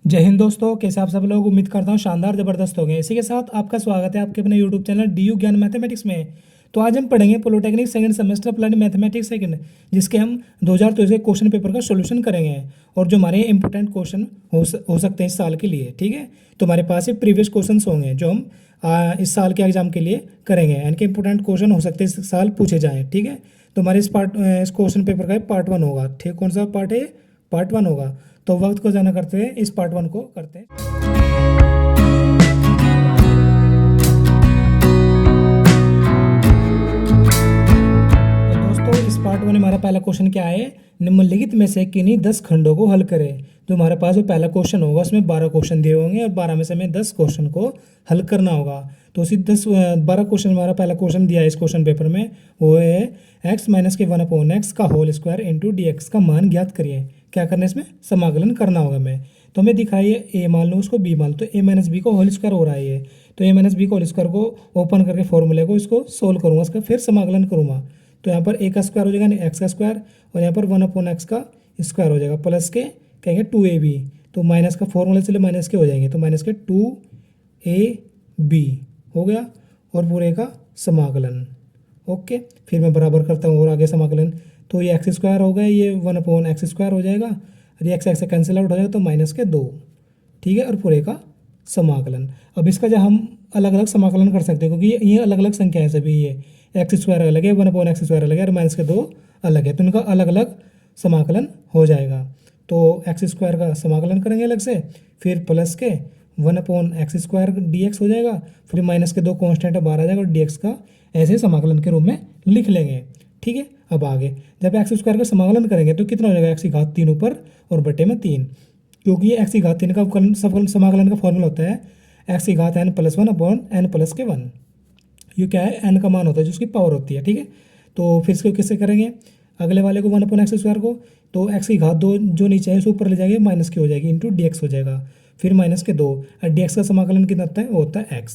जय हिंद दोस्तों, कैसे आप सब लोग। उम्मीद करता हूँ शानदार ज़बरदस्त हो गए। इसी के साथ आपका स्वागत है आपके अपने यूट्यूब चैनल डीयू ज्ञान मैथमेटिक्स में। तो आज हम पढ़ेंगे polytechnic second semester applied mathematics second, जिसके हम 2023 के क्वेश्चन पेपर का सॉल्यूशन करेंगे और जो हमारे इंपॉर्टेंट क्वेश्चन हो सकते हैं इस साल के लिए। ठीक है, तो हमारे पास ये प्रीवियस क्वेश्चन होंगे जो हम इस साल के एग्जाम के लिए करेंगे, यानी कि इंपॉर्टेंट क्वेश्चन हो सकते हैं इस साल पूछे जाएँ। ठीक है, तो हमारे इस क्वेश्चन पेपर का पार्ट 1 होगा। ठीक, कौन सा पार्ट है? पार्ट 1 होगा। तो वक्त को जाना करते हुए इस पार्ट 1 को करते हैं। तो दोस्तों, इस पार्ट 1 में हमारा पहला क्वेश्चन क्या है? निम्नलिखित में से किन्हीं 10 खंडों को हल करें। जो हमारे पास जो पहला क्वेश्चन होगा उसमें 12 क्वेश्चन दिए होंगे और 12 में से हमें 10 क्वेश्चन को हल करना होगा। तो उसी 12 क्वेश्चन, हमारा पहला क्वेश्चन दिया है इस क्वेश्चन पेपर में, वो है x माइनस के 1/x का whole square into D x का मान ज्ञात करिए। क्या करना है? इसमें समाकलन करना होगा हमें। तो हमें दिख रहा है ए मान लो, उसको बी मान लो, तो ए माइनस बी को होल स्क्वायर हो रहा है ये। तो ए माइनस बी को होल स्क्वायर को ओपन करके फॉर्मूले को इसको सोल्व करूँगा, इसका फिर समाकलन करूँगा। तो यहाँ पर ए का स्क्वायर हो जाएगा, यानी एक्स का स्क्वायर, और यहाँ पर 1/x का स्क्वायर हो जाएगा, प्लस के कहेंगे 2ab। तो माइनस का फॉर्मूला चले माइनस के हो जाएंगे, तो माइनस के 2ab हो गया, और पूरे का समाकलन। ओके, फिर मैं बराबर करता हूँ और आगे समाकलन। तो ये एक्स स्क्वायर हो गया, ये 1/x स्क्वायर हो जाएगा, और ये एक्स एक्स कैंसिल आउट हो जाएगा, तो माइनस के 2। ठीक है, और पूरे का समाकलन। अब इसका जो हम अलग अलग समाकलन कर सकते हैं, क्योंकि ये अलग अलग संख्या है सभी। ये एक्स स्क्वायर अलग है, 1/x स्क्वायर अलग है, और माइनस के 2 अलग है, तो इनका अलग अलग समाकलन हो जाएगा। तो एक्स स्क्वायर का समाकलन करेंगे अलग से, फिर प्लस के 1/x स्क्वायर dx हो जाएगा, फिर माइनस के 2 कॉन्स्टेंट बाहर आ जाएगा, और dx का ऐसे समाकलन के रूप में लिख लेंगे। ठीक है, अब आगे जब एक्स स्क्वायर का समाकलन करेंगे तो कितना हो जाएगा? एक्स की घात 3 ऊपर और बटे में 3, क्योंकि ये एक्स की घात 3 का समाकलन का फॉर्मूला होता है एक्स की घात n+1/n+1। ये क्या है? n का मान होता है, जिसकी पावर होती है। ठीक है, तो फिर इसको किससे करेंगे? अगले वाले को 1/x स्क्वायर को, तो एक्स की घात 2 जो नीचे है उसे ऊपर ले जाएंगे, माइनस की हो जाएगी, इंटू dx हो जाएगा, फिर माइनस के 2, और dx का समाकलन कितना होता है? वो होता है x,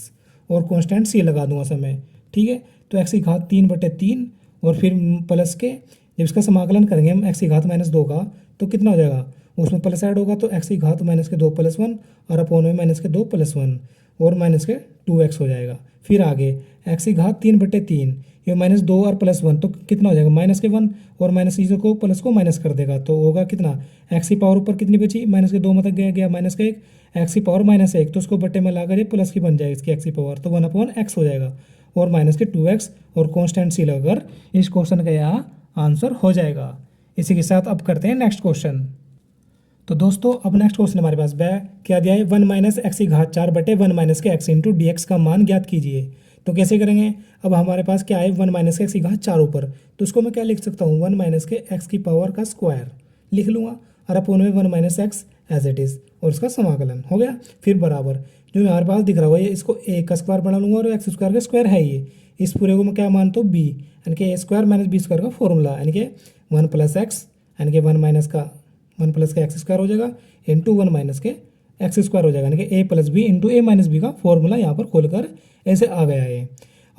और कॉन्स्टेंट c लगा दूंगा समय। ठीक है, तो एक्स की घात 3/3, और फिर प्लस के जब इसका समाकलन करेंगे हम एक्स की घात -2 का, तो कितना हो जाएगा? उसमें प्लस ऐड होगा, तो एक्स की घात -2 + 1, और अपोन में -2 + 1, और माइनस के 2x हो जाएगा। फिर आगे एक्स की घात 3/3, ये -2 और +1, तो कितना हो जाएगा? -1, और माइनस चीज़ों को प्लस को माइनस कर देगा, तो होगा कितना? एक्स की पावर ऊपर कितनी बची? -2 में तक गया -1, एक्स की पावर -1, तो उसको बटे में लाकर ये प्लस की बन जाएगी इसकी एक्स की पावर, तो 1/x हो जाएगा, और माइनस के 2x, और कॉन्स्टेंट सी लगाकर इस क्वेश्चन का यहाँ आंसर हो जाएगा। इसी के साथ अब करते हैं नेक्स्ट क्वेश्चन। तो दोस्तों, अब नेक्स्ट क्वेश्चन हमारे पास क्या दिया है? 1 - x की घात 4 बटे 1 - के x इंटू डी एक्स का मान ज्ञात कीजिए। तो कैसे करेंगे? अब हमारे पास क्या है? 1 - के x की घात 4 ऊपर, तो उसको मैं क्या लिख सकता हूँ? 1 - के x की पावर का स्क्वायर लिख लूँगा, और अपोन में 1 - x एज इट इज़, और उसका समाकलन हो गया। फिर बराबर जो हमारे पास दिख रहा हुआ है, इसको a का स्क्वायर बना लूँगा, और एक्स स्क्वायर का स्क्वायर है ये, इस पूरे को मैं क्या मानता हूँ? b, यानी कि a² - b² का फॉर्मूला, यानी कि 1 + x, यानी कि 1 + के एक्स स्क्वायर हो जाएगा, इंटू 1 - के एक्स स्क्वायर हो जाएगा, यानी कि a + b into a - b का फॉर्मूला यहाँ पर खोलकर ऐसे आ गया है।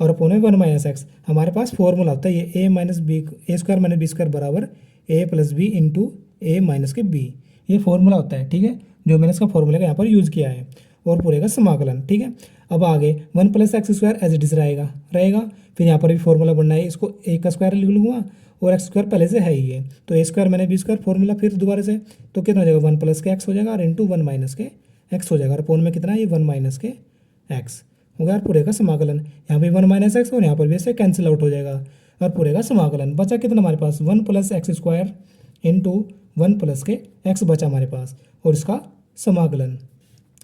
और अपोन में 1 - x, हमारे पास फॉर्मूला होता है ये a - b, a² - b² बराबर a + b इंटू a - के b, ये फॉर्मूला होता है। ठीक है, जो मैंने इसका फॉर्मूला का यहाँ पर यूज़ किया है, और पूरे का समाकलन। ठीक है, अब आगे 1 + x² एज इट इज़ रहेगा। फिर यहाँ पर भी फॉर्मूला बनना है, इसको a का स्क्वायर लिख लूँगा, और एक्स स्क्वायर पहले से है ही है, तो a² - b² फॉर्मूला फिर दोबारा से, तो कितना हो जाएगा? 1 + के x हो जाएगा, और इंटू 1 - के x हो जाएगा, और अपोन में कितना है? ये 1 - के x हो गया, और पूरे का समाकलन। यहाँ पे 1 - x, और यहाँ पर भी ऐसे कैंसिल आउट हो जाएगा, और पूरे का समाकलन बचा कितना हमारे पास? 1 + x² इंटू 1 + के x बचा हमारे पास, और इसका समाकलन।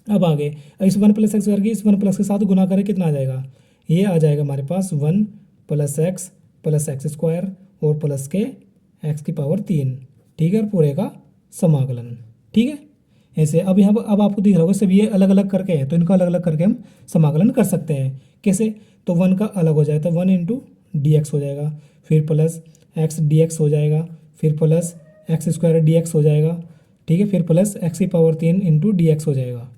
अब आगे इस 1 + x² की इस 1 + के साथ गुना करें, कितना आ जाएगा? ये आ जाएगा हमारे पास 1 + x + x² और प्लस के x की पावर 3। ठीक है, और पूरे का समाकलन। ठीक है, ऐसे अब यहाँ पर अब आपको दिख रहा होगा सभी ये अलग अलग करके है, तो इनको अलग अलग करके हम समाकलन कर सकते हैं। कैसे? तो 1 का अलग हो जाएगा, तो 1 इंटू डी एक्स हो जाएगा, फिर प्लस x dx हो जाएगा, फिर प्लस x² dx हो जाएगा। ठीक है, फिर प्लस x की पावर 3 इंटू डी एक्स हो जाएगा।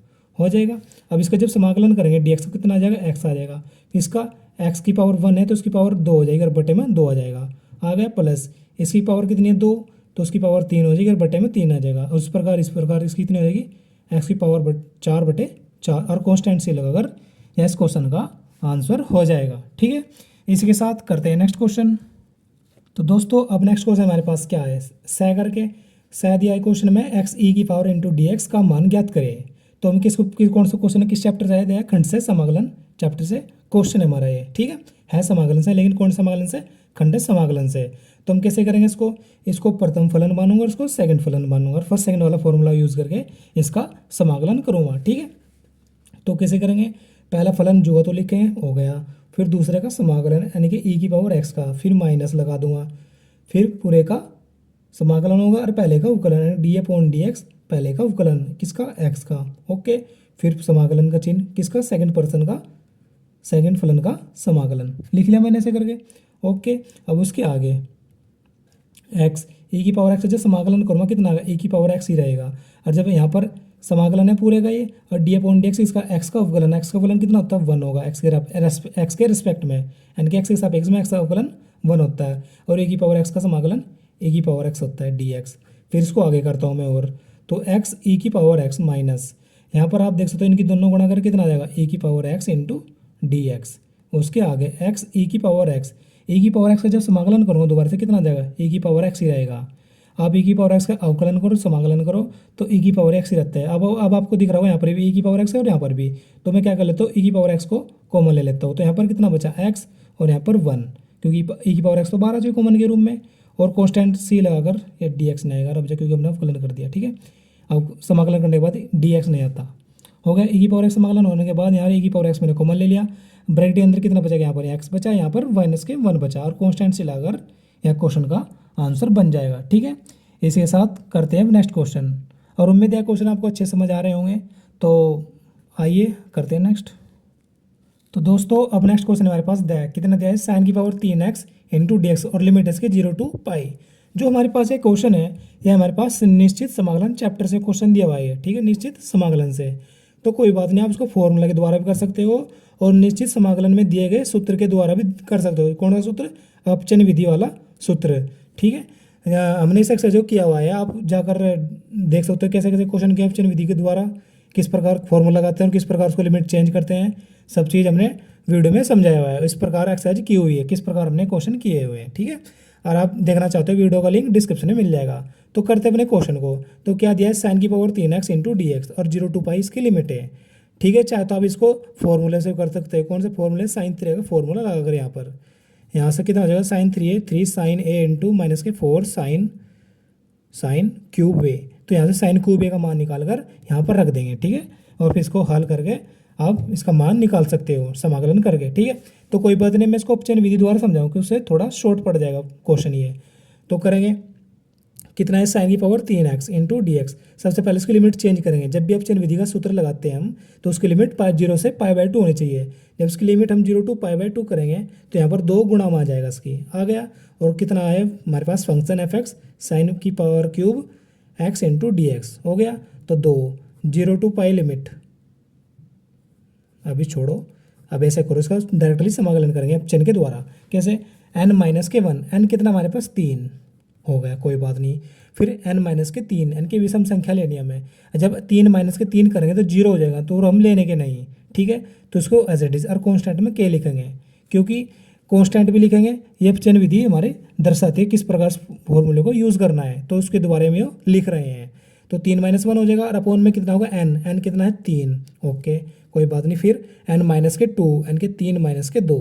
अब इसका जब समाकलन करेंगे dx का कितना आ जाएगा? x आ जाएगा। इसका x की पावर 1 है, तो उसकी पावर 2 हो जाएगी, और बटे में 2 आ जाएगा, आ गया। प्लस इसकी पावर कितनी है? 2, तो उसकी पावर 3 हो जाएगी, और बटे में 3 आ जाएगा। उस प्रकार इस प्रकार इसकी कितनी हो जाएगी? एक्स की पावर 4/4 और कॉन्स्टेंट सी लगाकर इस क्वेश्चन का आंसर हो जाएगा। ठीक है, इसी के साथ करते हैं नेक्स्ट क्वेश्चन। तो दोस्तों अब नेक्स्ट क्वेश्चन हमारे पास क्या है, सह करके सह दिया है क्वेश्चन में एक्स ई की पावर इंटू डी एक्स का मान ज्ञात करें। तो हम कौन सा क्वेश्चन किस चैप्टर से आया है, खंड से समाकलन चैप्टर से क्वेश्चन है हमारा ये। ठीक है समाकलन से, लेकिन कौन समाकलन से, खंड समाकलन से। तो हम कैसे करेंगे इसको प्रथम फलन मानूंगा और इसको सेकंड फलन मानूंगा और फर्स्ट सेकंड वाला फॉर्मूला यूज करके इसका समाकलन करूंगा। ठीक है, तो कैसे करेंगे, पहला फलन जो तो लिखे हो गया, फिर दूसरे का समाकलन यानी कि ई की पावर एक्स का, फिर माइनस लगा दूंगा, फिर पूरे का समाकलन होगा और पहले का उकलन यानी डी अपॉन डी एक्स, पहले का उकलन किसका, एक्स का। ओके, फिर समाकलन का चिन्ह किसका, सेकंड पर्सन का, सेकंड फलन का समाकलन लिख लिया मैंने ऐसे करके। ओके, अब उसके आगे एक्स ई की पावर एक्स जब समाकलन करूँगा कितना आएगा, ई की पावर एक्स ही रहेगा। और जब यहाँ पर समाकलन है पूरे का ये, और डी अपॉन डी एक्स इसका एक्स का अवकलन कितना होता है, 1 होगा एक्स के रिस्पेक्ट में, यानी कि एक्स के सापेक्ष में एक्स का अवकलन 1 होता है। और ए की पावर एक्स का समाकलन ए की पावर एक्स होता है डी एक्स। फिर इसको आगे करता हूँ मैं, और तो एक्स ई की पावर एक्स माइनस, यहाँ पर आप देख सकते हो इनकी दोनों गुणा करके कितना आ जाएगा, ए की power x into D x. उसके आगे एक्स ई की पावर एक्स, ए की पावर एक्स का जब समाकलन करूँगा दोबारा से कितना आ जाएगा, ए की पावर एक्स ही रहेगा। आप ए की पावर एक्स का अवकलन करो, समाकलन करो तो ए की पावर एक्स ही रहता है। अब आपको दिख रहा हो यहाँ पर भी ए की पावर एक्स है और यहाँ पर भी, तो मैं क्या कर लेता हूँ, ए की पावर एक्स को कॉमन ले लेता हूँ। तो यहाँ पर कितना बचा, एक्स और यहाँ पर 1, क्योंकि ए की पावर एक्स तो 12 जो कॉमन के रूप में, और कॉन्स्टेंट सी लगाकर ये डी एक्स नहीं आएगा अब जब, क्योंकि हमने अवकलन कर दिया। ठीक है, अब समाकलन करने के बाद डी एक्स नहीं आता, हो गया। ए की पावर एक्स समाकलन होने के बाद यहाँ ए की पावर एक्स मैंने कॉमन ले लिया, ब्रैकेट के अंदर कितना बचा, यहाँ पर एक्स बचा, यहाँ पर माइनस के 1 बचा, और कॉन्स्टेंट से लगाकर यह क्वेश्चन का आंसर बन जाएगा। ठीक है, इसके साथ करते हैं नेक्स्ट क्वेश्चन, और उम्मीद है क्वेश्चन आपको अच्छे समझ आ रहे होंगे। तो आइए करते हैं नेक्स्ट। तो दोस्तों अब नेक्स्ट क्वेश्चन हमारे पास कितना दिया है, साइन की power 3x into D x और लिमिट इसके 0 to पाई। जो हमारे पास ये क्वेश्चन है, यह हमारे पास निश्चित समाकलन चैप्टर से क्वेश्चन दिया हुआ है। ठीक है, निश्चित समाकलन से, तो कोई बात नहीं, आप इसको फॉर्मूला के द्वारा भी कर सकते हो और निश्चित समाकलन में दिए गए सूत्र के द्वारा भी कर सकते हो। कौन सा सूत्र, अपचयन विधि वाला सूत्र। ठीक है, हमने इस एक्सरसाइज जो किया हुआ है, आप जाकर देख सकते हो कैसे कैसे क्वेश्चन के अपचयन विधि के द्वारा किस प्रकार फॉर्मूला लगाते हैं और किस प्रकार उसको लिमिट चेंज करते हैं, सब चीज़ हमने वीडियो में समझाया हुआ है। इस प्रकार एक्सरसाइज की हुई है, किस प्रकार हमने क्वेश्चन किए हुए हैं। ठीक है, और आप देखना चाहते हो वीडियो का लिंक डिस्क्रिप्शन में मिल जाएगा। तो करते हैं अपने क्वेश्चन को। तो क्या दिया है, साइन की power 3x into D x और 0 to पाई इसकी लिमिट है। ठीक है, चाहे तो आप इसको फॉर्मूले से कर सकते हैं। कौन से फॉर्मूले, साइन 3 का फॉर्मूला लगाकर यहाँ से कितना हो जाएगा, साइन 3 साइन ए इंटू माइनस के 4 साइन क्यूब ए। तो यहाँ से साइन क्यूब ए का मान निकाल कर यहाँ पर रख देंगे। ठीक है, और फिर इसको हल करके आप इसका मान निकाल सकते हो समाकलन करके। ठीक है, तो कोई बात नहीं, मैं इसको अपचयन विधि द्वारा समझाऊँ कि उससे थोड़ा शॉर्ट पड़ जाएगा क्वेश्चन ये। तो करेंगे कितना है, साइन की power 3x into D x. सबसे पहले इसकी लिमिट चेंज करेंगे। जब भी अपचयन विधि का सूत्र लगाते हैं हम, तो उसकी लिमिट 0 से π/2 होनी चाहिए। जब इसकी लिमिट हम 0 to π/2 करेंगे तो यहाँ पर 2 गुणा आ जाएगा इसकी, आ गया। और कितना है हमारे पास फंक्शन एफ एक्स साइन की power cube x into D x हो गया। तो 2 0 to पाई लिमिट, अभी छोड़ो, अब ऐसे करो, इसका डायरेक्टली समाकलन करेंगे अपचयन के द्वारा। कैसे, n माइनस के 1, n कितना हमारे पास 3 हो गया, कोई बात नहीं। फिर n माइनस के 3, n की विषम संख्या लेनी है हमें। जब 3 माइनस के 3 करेंगे तो 0 हो जाएगा, तो हम लेने के नहीं। ठीक है, तो इसको एज इट इज और कॉन्स्टेंट में k लिखेंगे, क्योंकि कॉन्स्टेंट भी लिखेंगे। ये अपचयन विधि हमारे दर्शाती है किस प्रकार फॉर्मूले को यूज़ करना है, तो उसके द्वारा में लिख रहे हैं। तो 3 माइनस 1 हो जाएगा और अपॉन में कितना होगा, n कितना है 3। ओके, कोई बात नहीं। फिर n माइनस के 2, n के 3 माइनस के 2,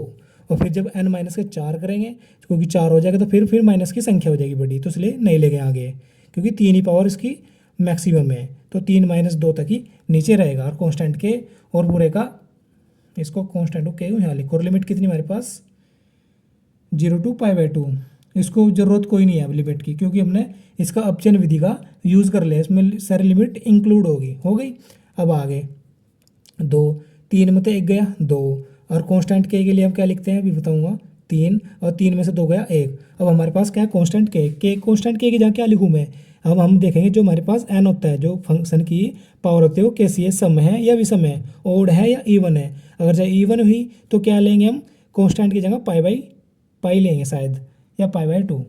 और फिर जब n माइनस के 4 करेंगे, क्योंकि 4 हो जाएगा तो फिर माइनस की संख्या हो जाएगी बड़ी, तो इसलिए नहीं लेंगे आगे, क्योंकि 3 ही पावर इसकी मैक्सिमम है। तो 3 माइनस 2 तक ही नीचे रहेगा, और कॉन्स्टेंट के और पूरे का इसको कॉन्स्टेंट को यहाँ लिखो। और लिमिट कितनी हमारे पास 0 to π/2। इसको ज़रूरत कोई नहीं है अब लिमिट की, क्योंकि हमने इसका अपचयन विधि का यूज़ कर लिया, इसमें सारी लिमिट इंक्लूड होगी, हो गई। अब आगे 2, 3 में तो 1 गया 2, और कांस्टेंट के लिए हम क्या लिखते हैं अभी बताऊंगा, 3, और 3 में से 2 गया 1। अब हमारे पास क्या है, कांस्टेंट के कांस्टेंट के जहाँ क्या लिखूँ मैं, अब हम देखेंगे जो हमारे पास n होता है, जो फंक्शन की पावर होती है वो कैसी है, सम है या विषम है, ओड है या इवन है। अगर चाहे इवन हुई तो क्या लेंगे हम, कांस्टेंट की जगह पाई लेंगे शायद, या π/2।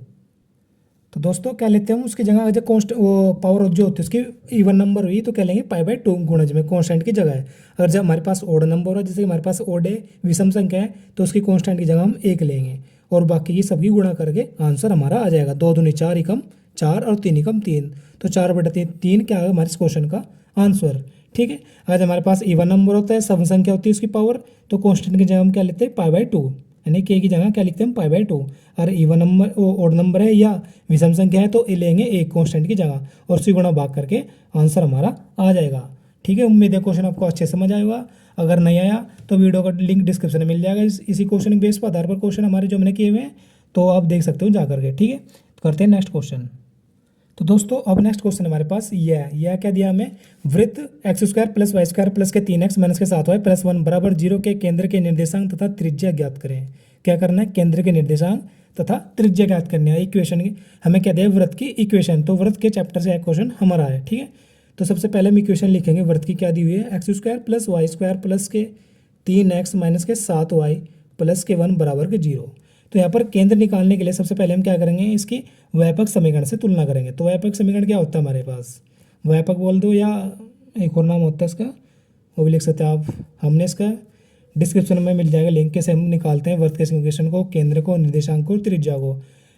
तो दोस्तों क्या लेते हैं हम उसकी जगह, जब कॉन्स्ट वो पावर जो होती है उसकी इवन नंबर हुई तो क्या लेंगे π/2 गुणज में, कॉन्स्टेंट की जगह है। अगर जब हमारे पास ओड नंबर हो, जैसे हमारे पास ओड है, विषम संख्या है, तो उसकी कॉन्स्टेंट की जगह हम 1 लेंगे और बाकी की सबकी गुणा करके आंसर हमारा आ जाएगा। 2 दूनी 4 एकम 4 और 3 एकम 3, तो 4/3 क्या है हमारे इस क्वेश्चन का आंसर। ठीक है, अगर हमारे पास इवन नंबर होता है, सम संख्या होती है उसकी पावर, तो कॉन्स्टेंट की जगह हम क्या लेते हैं π/2, यानी के की जगह क्या लिखते हैं हम π/2। और इवन नंबर ओड नंबर है या विषम संख्या है तो लेंगे एक कांस्टेंट की जगह और उसी गुणा भाग करके आंसर हमारा आ जाएगा। ठीक है, उम्मीद है क्वेश्चन आपको अच्छे समझ आएगा। अगर नहीं आया तो वीडियो का लिंक डिस्क्रिप्शन में मिल जाएगा, इसी क्वेश्चन के बेस पर आधार पर क्वेश्चन हमारे जो मैंने किए हुए हैं, तो आप देख सकते हो जा करके। ठीक है, करते हैं नेक्स्ट क्वेश्चन। तो दोस्तों अब नेक्स्ट क्वेश्चन हमारे पास यह क्या दिया हमें, वृत्त x² + y² + के 3x - के 7y + 1 बराबर 0 के केंद्र के निर्देशांक तथा त्रिज्या ज्ञात करें। क्या करना है, केंद्र के निर्देशांक तथा त्रिज्या ज्ञात करनी है। इक्वेशन की हमें क्या दिया, वृत्त की इक्वेशन, तो वृत्त के चैप्टर से एक क्वेश्चन हमारा है। ठीक है, तो सबसे पहले हम इक्वेशन लिखेंगे वृत्त की, क्या दी हुई है, x² + y² + के 3x - के 7y + के 1 बराबर के 0। तो यहाँ पर केंद्र निकालने के लिए सबसे पहले हम क्या करेंगे, इसकी व्यापक समीकरण से तुलना करेंगे। तो व्यापक समीकरण क्या होता है हमारे पास, व्यापक बोल दो या एक और नाम होता है इसका, वो भी लिख सकते हैं आप। हमने इसका डिस्क्रिप्शन में मिल जाएगा लिंक, कैसे हम निकालते हैं वृत्त के इक्वेशन को, केंद्र को, निर्देशांक को, त्रिज्या को,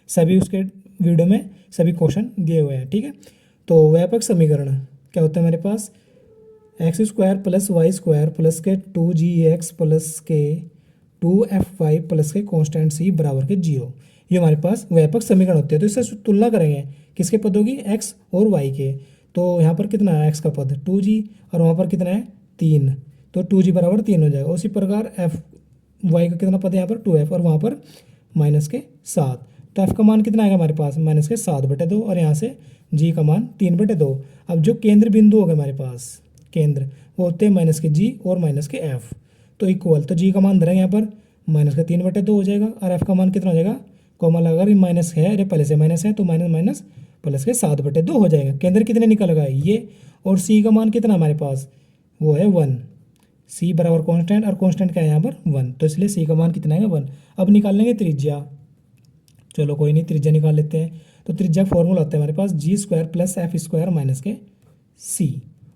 सभी उसके वीडियो में सभी क्वेश्चन दिए हुए हैं। ठीक है, तो व्यापक समीकरण क्या होता है हमारे पास, x² + y² + के 2gx + के 2fy + के कॉन्स्टेंट c बराबर के 0, ये हमारे पास व्यापक समीकरण होते हैं। तो इससे तुलना करेंगे किसके पदों की, x और y के। तो यहाँ पर कितना है x का पद 2g और वहाँ पर कितना है 3, तो 2g बराबर 3 हो जाएगा। उसी प्रकार f y का कितना पद है यहाँ पर 2f और वहाँ पर -7, तो f का मान कितना आएगा हमारे पास -7/2 और यहाँ से g का मान 3/2। अब जो केंद्र बिंदु हो गए हमारे पास, केंद्र वो होते हैं -g और -f, तो इक्वल, तो g का मान धरेंगे यहाँ पर -3/2 हो जाएगा और f का मान कितना हो जाएगा, कोमल अगर माइनस है, अरे पहले से माइनस है तो माइनस प्लस के 7/2 हो जाएगा। केंद्र कितने निकल गए ये, और c का मान कितना हमारे पास, वो है 1, c बराबर कांस्टेंट और कांस्टेंट क्या है यहाँ पर 1, तो इसलिए c का मान कितना है 1। अब निकाल लेंगे त्रिज्या, चलो कोई नहीं त्रिज्या निकाल लेते हैं। तो त्रिज्या फॉर्मूला होता है हमारे पास g² + f² - के c।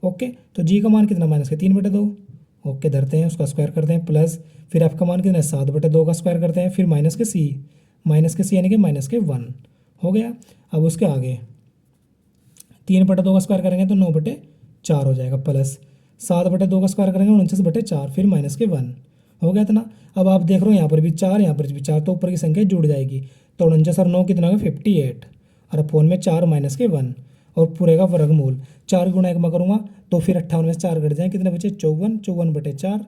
ओके, तो g का मान कितना -3/2, ओके धरते हैं, उसका स्क्वायर करते हैं, प्लस फिर f का मान कितना है 7/2 का स्क्वायर करते हैं, फिर -c यानी कि -1 हो गया। अब उसके आगे 3/2 का स्क्वायर करेंगे तो 9/4 हो जाएगा, प्लस 7/2 का स्क्वायर करेंगे 49/4, फिर -1 हो गया इतना। अब आप देख रहे हो यहाँ पर भी 4, यहाँ पर भी 4, तो ऊपर की संख्या जुड़ जाएगी। तो 49 और 9 कितना होगा 58 और अपोन में 4 -1 और पूरे का वर्गमूल 4 गुणा 1 में करूँगा तो फिर 58 में से 4 घट जाए, कितने बचे 54/4।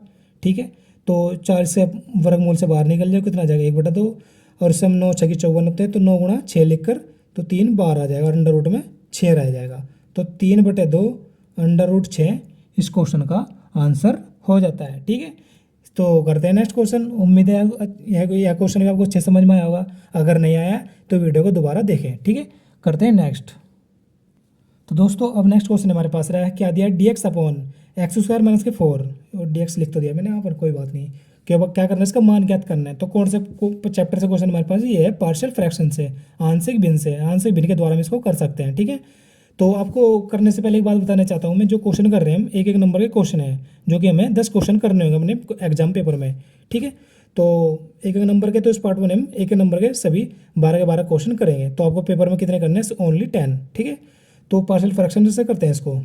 ठीक है, तो 4 से वर्गमूल से बाहर निकल जाए, कितना आ जाएगा 1/2 और इससे हम 9 6 54 होते हैं, तो 9 गुणा 6 लिख कर तो 3 12 आ जाएगा और अंडर रूट में 6 रह जाएगा, तो 3/2 अंडर रूट 6 इस क्वेश्चन का आंसर हो जाता है। ठीक है, तो करते हैं नेक्स्ट क्वेश्चन। उम्मीद है यह क्वेश्चन भी आपको अच्छे समझ में आया होगा, अगर नहीं आया तो वीडियो को दोबारा देखें। ठीक है, करते हैं नेक्स्ट। तो दोस्तों अब नेक्स्ट क्वेश्चन हमारे पास रहा है, क्या दिया, dx/x² - के 4, और dx लिख तो दिया मैंने यहाँ पर, कोई बात नहीं। क्या करना है, इसका मान ज्ञात करना है। तो कौन से चैप्टर से क्वेश्चन हमारे पास ये है, पार्शियल फ्रैक्शन से, आंशिक भिन्न से, आंशिक भिन्न के द्वारा हम इसको कर सकते हैं। ठीक है, तो आपको करने से पहले एक बात बताना चाहता हूँ मैं, जो क्वेश्चन कर रहे हैं हम एक एक नंबर के क्वेश्चन है, जो कि हमें 10 क्वेश्चन करने होंगे अपने एग्जाम पेपर में। ठीक है, तो एक एक नंबर के, तो इस पार्ट में हम एक एक नंबर के सभी 12 के 12 क्वेश्चन करेंगे। तो आपको पेपर में कितने करने हैं, ओनली 10। ठीक है, तो पार्शियल फ्रैक्शन से करते हैं इसको,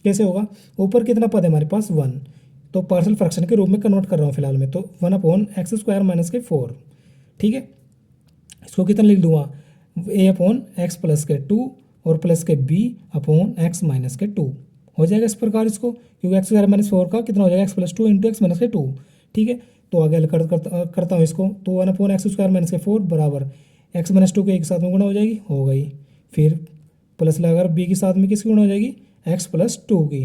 कैसे होगा, ऊपर कितना पद है हमारे पास 1, तो पार्शियल फ्रैक्शन के रूप में कन्वर्ट कर रहा हूँ फिलहाल में, तो 1/x² - के 4। ठीक है, इसको कितना लिख दूंगा, a/x + के 2 और प्लस के b/x - के 2 हो जाएगा इस प्रकार इसको, क्योंकि x² - 4 का कितना हो जाएगा x + 2 × x - के 2। ठीक है, तो आगे करता हूँ इसको, तो 1/x² - के 4 बराबर x - 2 के एक साथ में गुणा हो जाएगी, हो गई, फिर प्लस लगाकर b के साथ में किसकी गुणा हो जाएगी, x + 2 की,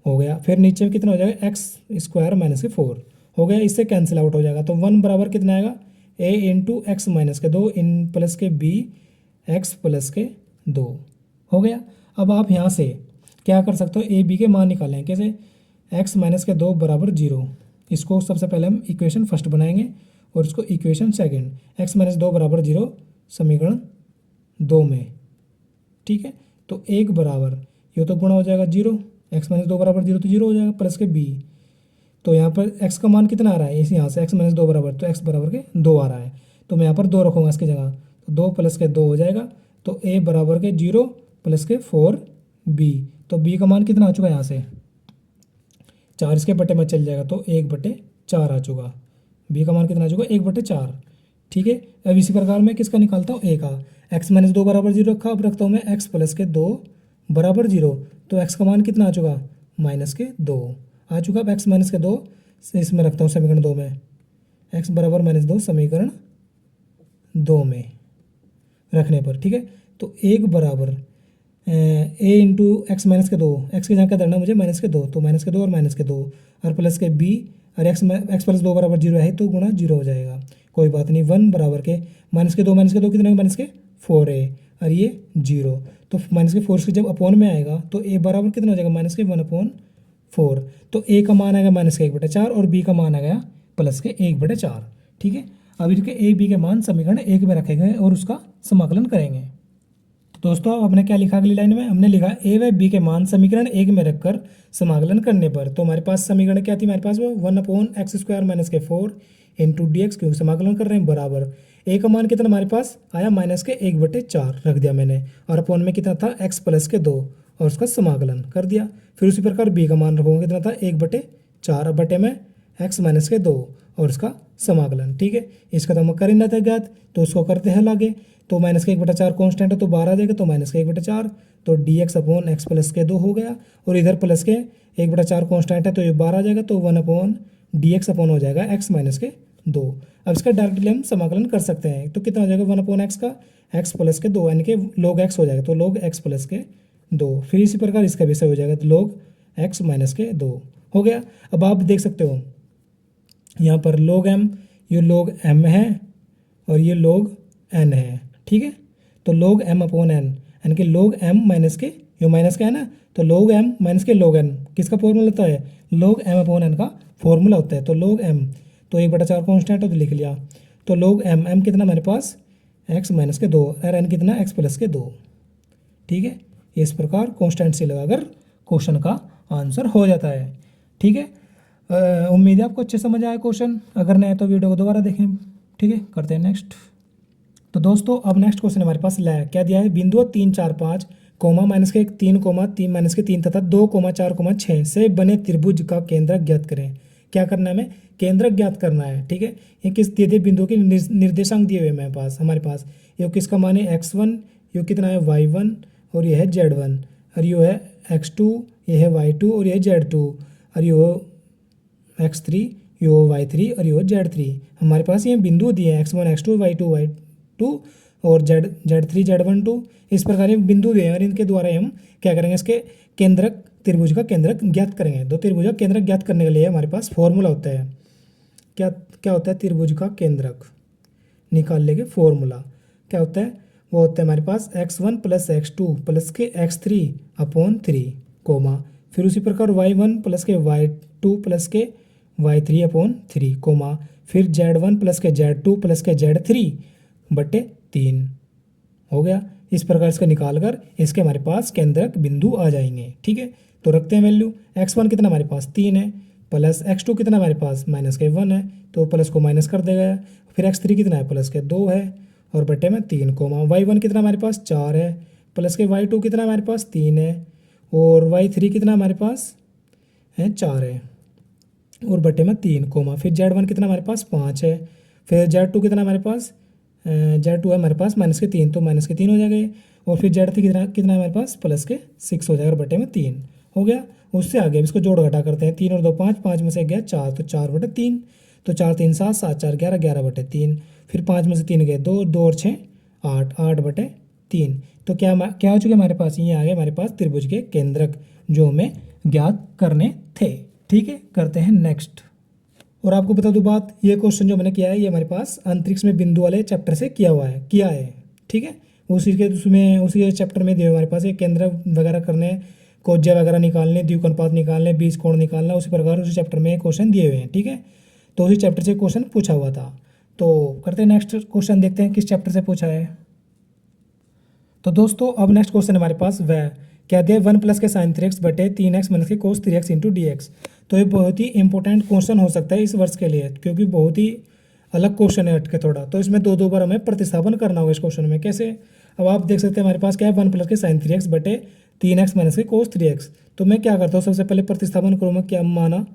हो गया, फिर नीचे में कितना हो जाएगा x² - के 4 हो गया, इससे कैंसिल आउट हो जाएगा। तो 1 बराबर कितना आएगा, a × x - के 2 इन प्लस के b x + के 2 हो गया। अब आप यहाँ से क्या कर सकते हो, ए बी के मान निकालें, कैसे, x - के 2 बराबर 0, इसको सबसे पहले हम इक्वेशन फर्स्ट बनाएंगे और इसको इक्वेशन सेकंड, x - 2 बराबर 0 समीकरण 2 में, ठीक है। तो 1 बराबर ये तो गुणा हो जाएगा 0, x-2 बराबर 0 तो 0 हो जाएगा, प्लस के b। तो यहाँ पर x का मान कितना आ रहा है, इस यहाँ से x-2 बराबर, तो x बराबर के 2 आ रहा है, तो मैं यहाँ पर 2 रखूँगा इसकी जगह, तो 2 प्लस के 2 हो जाएगा। तो a बराबर के 0 प्लस के 4b, तो b का मान कितना आ चुका है यहाँ से 4, इसके बटे में चल जाएगा, तो 1/4 आ चुका। b का मान कितना आ चुका 1/4, ठीक है। अब इसी प्रकार मैं किसका निकालता हूँ, a का। x-2 बराबर 0 रखा, अब रखता हूँ मैं x प्लस के 2 बराबर 0, तो x का मान कितना आ चुका -2 आ चुका। अब x माइनस के 2 इसमें रखता हूँ समीकरण 2 में, x बराबर -2 समीकरण 2 में रखने पर, ठीक है। तो 1 बराबर a इंटू एक्स माइनस के 2, एक्स की जगह क्या धरना मुझे -2, तो -2 और -2 और प्लस के b, और x प्लस 2 बराबर 0 है तो गुणा 0 हो जाएगा, कोई बात नहीं। 1 बराबर के -2 कितना है -4a और ये 0, तो -4 से जब अपॉन में आएगा तो a बराबर कितना हो जाएगा -1/4। तो a का मान आएगा -1/4 और b का मान आ गया +1/4, ठीक है। अब इसके a b के मान समीकरण 1 में रखे गए और उसका समाकलन करेंगे। दोस्तों अब हमने क्या लिखा अगली लाइन में, हमने लिखा a व b के मान समीकरण 1 में रखकर समाकलन करने पर। तो हमारे पास समीकरण क्या थी, हमारे पास वो 1/x² - इंटू dx, क्योंकि समाकलन कर रहे हैं, बराबर a का मान कितना हमारे पास आया -1/4 रख दिया मैंने, और अपॉन में कितना था x प्लस के 2 और उसका समाकलन कर दिया। फिर उसी प्रकार b का मान रखूँगा कितना था 1/4 बटे में x माइनस के 2 और उसका समाकलन, ठीक है। इसका तो हम कर ही ना था ज्ञात, तो उसको करते हैं लागे। तो -1/4 कॉन्स्टेंट है तो 12 आ जाएगा, तो -1/4, तो dx अपॉन x प्लस के 2 हो गया, और इधर प्लस के 1/4 कॉन्स्टेंट है तो ये 12 आ जाएगा, तो 1/dx अपॉन हो जाएगा x माइनस के 2। अब इसका डायरेक्टली हम समाकलन कर सकते हैं, तो कितना हो जाएगा 1/x का x प्लस के 2 यानी कि log x हो जाएगा, तो log x प्लस के 2। फिर इसी प्रकार इसका भी सही हो जाएगा, तो log x माइनस के 2 हो गया। अब आप देख सकते हो यहाँ पर log m, ये log m है और ये log n है, ठीक है। तो log m अपॉन n यानी कि log m माइनस के, ये माइनस का है ना, तो log m माइनस के log n किसका फॉर्मूला होता है, log m अपॉन n का फॉर्मूला होता है। तो log m तो 1/4 कॉन्स्टेंट है तो लिख लिया, तो log m कितना हमारे पास x माइनस के 2 और n कितना x प्लस के 2, ठीक है। इस प्रकार कॉन्स्टेंट से लगाकर क्वेश्चन का आंसर हो जाता है, ठीक है। उम्मीद है आपको अच्छे समझ आया क्वेश्चन, अगर नहीं तो वीडियो को दोबारा देखें, ठीक है। करते हैं नेक्स्ट। तो दोस्तों अब नेक्स्ट क्वेश्चन हमारे पास क्या दिया है, बिंदुओं 3 4 5 कोमा -1 3 -3 तथा 2 4 6 से बने त्रिभुज का केंद्रक ज्ञात करें। क्या करना है, हमें केंद्रक ज्ञात करना है, ठीक है। ये किस दिए बिंदुओं के निर्देशांक दिए हुए मेरे पास, हमारे पास ये किसका मान है x1, ये कितना है y1 और ये है z1, और ये है x2, ये है y2 और ये है z2, और ये x3, ये y3 और ये z3। हमारे पास ये बिंदु दिए हैं x1 x2 y2 y2 और z3 z1 इस प्रकार ये बिंदु दिए हैं, और इनके द्वारा हम क्या करेंगे, इसके केंद्रक त्रिभुज का केंद्रक ज्ञात करेंगे। तो त्रिभुज का केंद्रक ज्ञात करने के लिए हमारे पास फॉर्मूला होता है, क्या क्या होता है, त्रिभुज का केंद्रक निकालने के फॉर्मूला क्या होता है, वो होता है हमारे पास x1 प्लस x2 प्लस के x3 अपॉन 3 कोमा, फिर उसी प्रकार y1 प्लस के y2 प्लस के y3 अपॉन 3 कोमा, फिर z1 प्लस के z2 प्लस के z3 बटे 3 हो गया। इस प्रकार इसका निकाल कर इसके हमारे पास केंद्रक बिंदु आ जाएंगे, ठीक है। तो रखते हैं वैल्यू, x1 कितना हमारे पास 3 है, प्लस x2 कितना हमारे पास -1 है, तो प्लस को माइनस कर देगा, फिर x3 कितना है प्लस के 2 है और बटे में 3 कोमा, y1 कितना हमारे पास 4 है, प्लस के y2 कितना हमारे पास 3 है और y3 कितना हमारे पास है 4 है और बटे में 3 कोमा, फिर z1 कितना हमारे पास 5 है, फिर z2 कितना हमारे पास z2 है हमारे पास -3, तो -3 हो जाएगा, और फिर z3 कितना कितना हमारे पास +6 हो जाएगा, बटे में 3 हो गया। उससे आगे इसको जोड़ घटा करते हैं, 3 और 2 5, 5 में से गया 4, तो 4 बटे 3, तो 4 3 7, 7 4 11, 11 बटे 3, फिर 5 में से 3 गए 2, 2 और 6 8, 8 बटे 3। तो क्या क्या हो चुके हमारे पास, ये आ गए हमारे पास त्रिभुज के केंद्रक जो हमें ज्ञात करने थे, ठीक है। करते हैं नेक्स्ट। और आपको बता दूं बात, ये क्वेश्चन जो मैंने किया है ये हमारे पास अंतरिक्ष में बिंदु वाले चैप्टर से किया है, ठीक है। उसी चैप्टर में दिए हमारे पास ये केंद्र वगैरह करने, कोज्या वगैरह निकालने, द्विक अनुपात निकालने, बीज कोण निकालना, उसी प्रकार उसी चैप्टर में क्वेश्चन दिए हुए हैं, ठीक है। तो उसी चैप्टर से क्वेश्चन पूछा हुआ था। तो करते हैं नेक्स्ट क्वेश्चन, देखते हैं किस चैप्टर से पूछा है। तो दोस्तों अब नेक्स्ट क्वेश्चन हमारे पास वह क्या दिया, 1 + के साइन 3x बटे 3x - के कोस 3x इंटू dx। तो ये बहुत ही इंपॉर्टेंट क्वेश्चन हो सकता है इस वर्ष के लिए, क्योंकि बहुत ही अलग क्वेश्चन है हटके थोड़ा। तो इसमें दो बार हमें प्रतिस्थापन करना होगा इस क्वेश्चन में। कैसे, अब आप देख सकते हैं हमारे पास क्या है, 1 + के साइन 3x बटे 3x - के कोस 3x। तो मैं क्या करता हूँ, सबसे पहले प्रतिस्थापन करूँ, मैं क्या माना,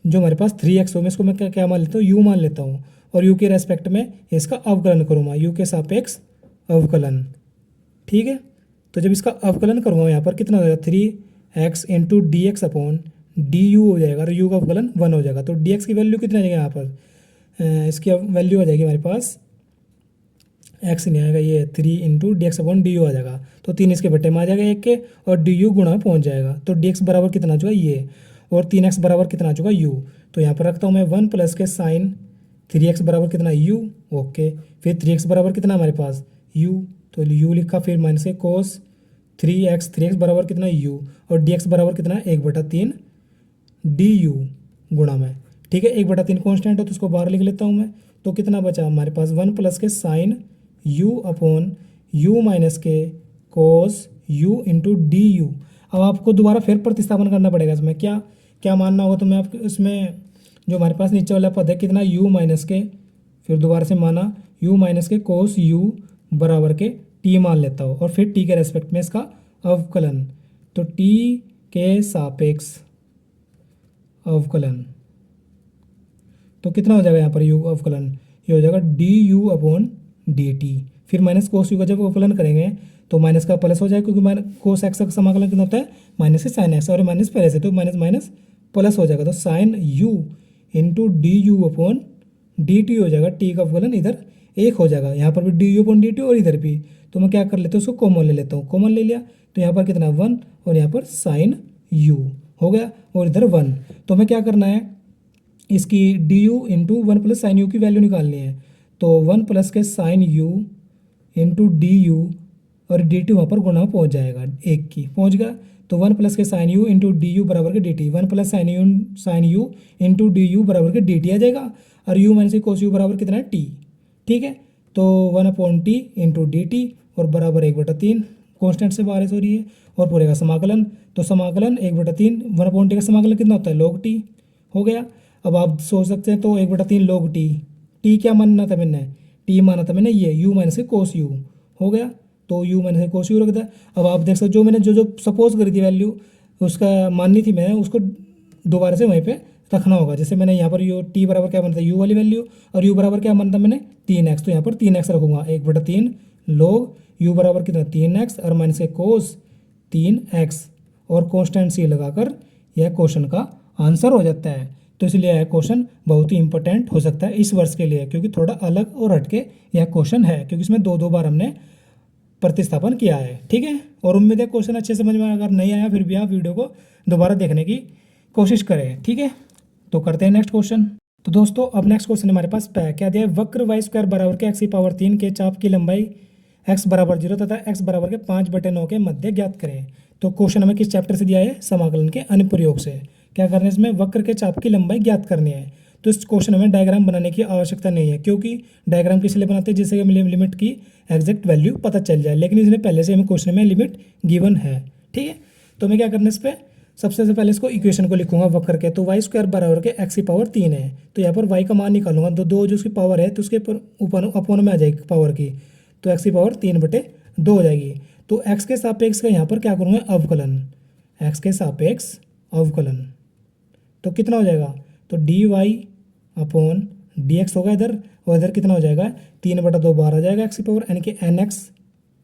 जो हमारे पास 3x हो मैं इसको मैं क्या मान लेता हूँ, u मान लेता हूँ, और u के रेस्पेक्ट में इसका अवकलन करूँगा, u के सापेक्ष अवकलन। ठीक है, तो जब इसका अवकलन करूँगा यहाँ पर कितना हो जाएगा, 3x into D x upon D you हो जाएगा, और u का अवकलन 1 हो जाएगा। तो dx की वैल्यू कितना आ जाएगा यहाँ पर, इसकी वैल्यू आ जाएगी हमारे पास, x नहीं आएगा, ये 3 into D x upon D U आ जाएगा। तो 3 इसके बटे में आ जाएगा 1 के, और डी यू गुणा में पहुँच जाएगा। तो dx बराबर कितना आ चुका ये, और 3x बराबर कितना आ चुका u। तो यहाँ पर रखता हूँ मैं 1 + के साइन 3x बराबर कितना u, ओके। फिर 3x बराबर कितना हमारे पास u, तो u लिखा, फिर माइनस के कोस 3x बराबर कितना u, और dx बराबर कितना 1/3 du गुणा में। ठीक है, 1/3 कॉन्स्टेंट है तो उसको बाहर लिख लेता हूँ मैं। तो कितना बचा हमारे पास, 1 + के sine u upon u minus के cos u into d u. अब आपको दोबारा फिर प्रतिस्थापन करना पड़ेगा इसमें, क्या क्या मानना होगा, तो मैं आपको इसमें जो हमारे पास नीचे वाला पद है कितना, u माइनस के, फिर दोबारा से माना u माइनस के कोस u बराबर के t मान लेता हूँ, और फिर t के रेस्पेक्ट में इसका अवकलन। तो t के सापेक्ष अवकलन, तो कितना हो जाएगा यहाँ पर u अवकलन, ये हो जाएगा D u upon d T. फिर माइनस कोस यू का जब अवकलन करेंगे तो माइनस का प्लस हो जाएगा, क्योंकि कोस एक्स का समाकलन कितना होता है, माइनस से साइन एक्स, और माइनस पहले से, तो माइनस माइनस प्लस हो जाएगा। तो sine u into d u upon d t हो जाएगा, टी का अवकलन इधर 1 हो जाएगा, यहाँ पर भी D u upon d T, और इधर भी। तो मैं क्या कर लेता हूँ, उसको कॉमन ले लेता हूँ, कॉमन ले लिया तो यहाँ पर कितना 1, और यहाँ पर साइन यू हो गया, और इधर 1। तो हमें क्या करना है, इसकी d u into 1 + sine u की वैल्यू निकालनी है। तो 1 + के sine u into d u, और डी टी वहाँ पर गुणा पहुँच जाएगा 1 की, पहुँच गया। तो 1 + के sine u into d u बराबर के d t, 1 + sine u into d u बराबर के डी टी आ जाएगा, और यू माइनस कोस यू बराबर कितना है टी। ठीक है, तो 1/t इंटू डी टी, और बराबर 1/3, कॉन्स्टेंट से बारिश हो रही है, और पूरे का समाकलन। तो समाकलन 1/3, 1/t का समाकलन कितना होता है, log t हो गया। अब आप सोच सकते हैं, तो 1/3 log t, t क्या मानना था मैंने, t माना था मैंने ये u माइनस कोस यू हो गया, तो u माइनस कोस यू रख दिया। अब आप देख सकते, जो मैंने जो सपोज करी थी वैल्यू, उसका माननी थी मैंने, उसको दोबारा से वहीं पे रखना होगा। जैसे मैंने यहाँ पर यू टी बराबर क्या बनता है, यू वाली वैल्यू, और यू बराबर क्या बनता मैंने 3x, तो यहाँ पर 3x रखूँगा, 1/3 log यू बराबर कितना 3x, और माइनस के कोस 3x, और कॉन्स्टेंट सी लगाकर यह क्वेश्चन का आंसर हो जाता है। तो इसलिए यह क्वेश्चन बहुत ही इंपॉर्टेंट हो सकता है इस वर्ष के लिए, क्योंकि थोड़ा अलग और हटके यह क्वेश्चन है, क्योंकि इसमें दो बार हमने प्रतिस्थापन किया है। ठीक है, और उम्मीद है क्वेश्चन अच्छे समझ में, अगर नहीं आया फिर भी आप वीडियो को दोबारा देखने की कोशिश करें। ठीक है, तो करते हैं नेक्स्ट क्वेश्चन। तो दोस्तों अब नेक्स्ट क्वेश्चन हमारे पास क्या दिया है, वक्र y² बराबर के x³ के चाप की लंबाई x बराबर 0 तथा x बराबर के 5/9 के मध्य ज्ञात करें। तो क्वेश्चन हमें किस चैप्टर से दिया है, समाकलन के अनुप्रयोग से। क्या करना है, इसमें वक्र के चाप की लंबाई ज्ञात करनी है। तो इस क्वेश्चन में डायग्राम बनाने की आवश्यकता नहीं है, क्योंकि डायग्राम किस लिए बनाते हैं, जिससे हमें लिमिट की एग्जैक्ट वैल्यू पता चल जाए, लेकिन इसने पहले से हमें क्वेश्चन में लिमिट गिवन है। ठीक है, तो मैं क्या करना है, इस पर सबसे पहले इसको इक्वेशन को लिखूंगा वक्र के। तो y² बराबर के x³ है, तो यहाँ पर y का मान निकालूंगा, दो जो उसकी पावर है तो उसके ऊपर अपोन में आ जाएगी पावर की, तो x³ हो जाएगी। तो x के सापेक्ष का यहाँ पर क्या करूँगा, अवकलन, x के सापेक्ष अवकलन, तो कितना हो जाएगा, तो dy/dx होगा इधर, और इधर कितना हो जाएगा 3/2 बाहर आ जाएगा x की पावर n के nx,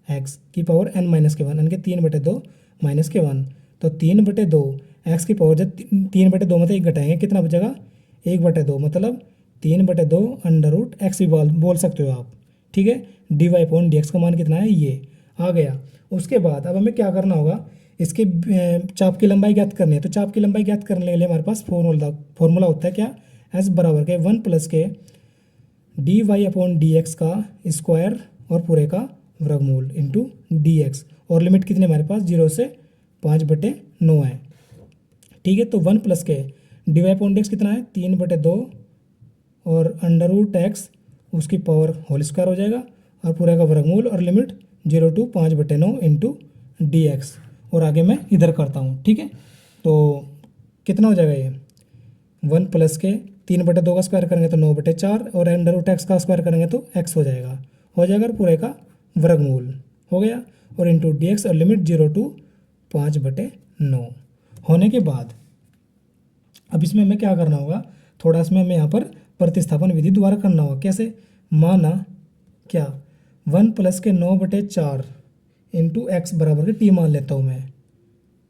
x की पावर n-1 n के 3/2 -1, तो 3/2 x की पावर, जब 3/2 में से 1 घटाएंगे कितना बचेगा 1/2, मतलब 3/2 √x भी बोल सकते हो आप। ठीक है, dy/dx का मान कितना है, ये आ गया। उसके बाद अब हमें क्या करना होगा, इसके चाप की लंबाई ज्ञात करनी है। तो चाप की लंबाई ज्ञात करने के लिए हमारे पास फॉर्मूला होता है क्या, s बराबर के 1 + के dy/dx का स्क्वायर और पूरे का वर्गमूल इंटू dx, और लिमिट कितनी हमारे पास 0 से 5/9 है। ठीक है, तो 1 + के dy/dx कितना है 3/2, और √x उसकी पावर होल स्क्वायर हो जाएगा, और पूरे का वर्गमूल, और limit 0 to 5/9 into D x, और आगे मैं इधर करता हूँ, ठीक है। तो कितना हो जाएगा ये 1 प्लस के 3/2 का स्क्वायर करेंगे तो 9/4, और अंडर रूट एक्स का स्क्वायर करेंगे तो एक्स हो जाएगा और पूरे का वर्गमूल हो गया, और इंटू डी एक्स, और लिमिट 0 to 5/9 होने के बाद अब इसमें हमें क्या करना होगा, थोड़ा इसमें हमें यहाँ पर प्रतिस्थापन विधि द्वारा करना होगा। कैसे, माना क्या 1 प्लस के 9/4 इंटू एक्स बराबर के टी मान लेता हूँ, मैं